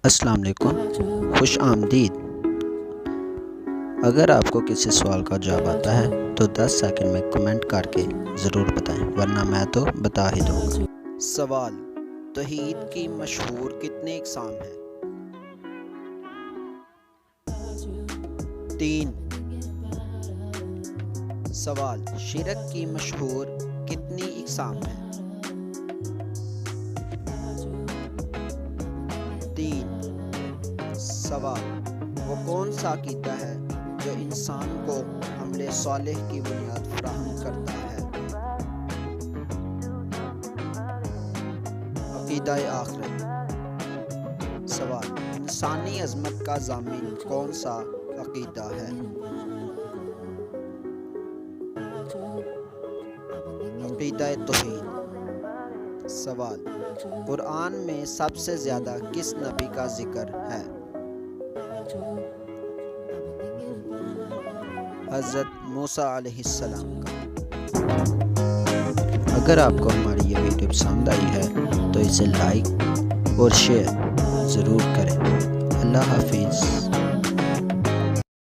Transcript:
السلام علیکم، خوش آمدید۔ اگر آپ کو کسی سوال کا جواب آتا ہے تو 10 سیکنڈ میں کمنٹ کر کے ضرور بتائیں، ورنہ میں تو بتا ہی دوں گا۔ سوال: توحید کی مشہور کتنی اقسام ہیں؟ 3۔ سوال: شرک کی مشہور کتنی اقسام ہیں؟ 3۔ سوال: وہ کون سا عقیدہ ہے جو انسان کو عمل صالح کی بنیاد فراہم کرتا ہے؟ عقیدہ آخرت۔ سوال: انسانی عظمت کا ضامن کون سا عقیدہ ہے؟ عقیدہ توحید۔ سوال: قرآن میں سب سے زیادہ کس نبی کا ذکر ہے؟ حضرت موسیٰ علیہ السلام کا۔ اگر آپ کو ہماری یہ ویڈیو پسند آئی ہے تو اسے لائک اور شیئر ضرور کریں۔ اللہ حافظ۔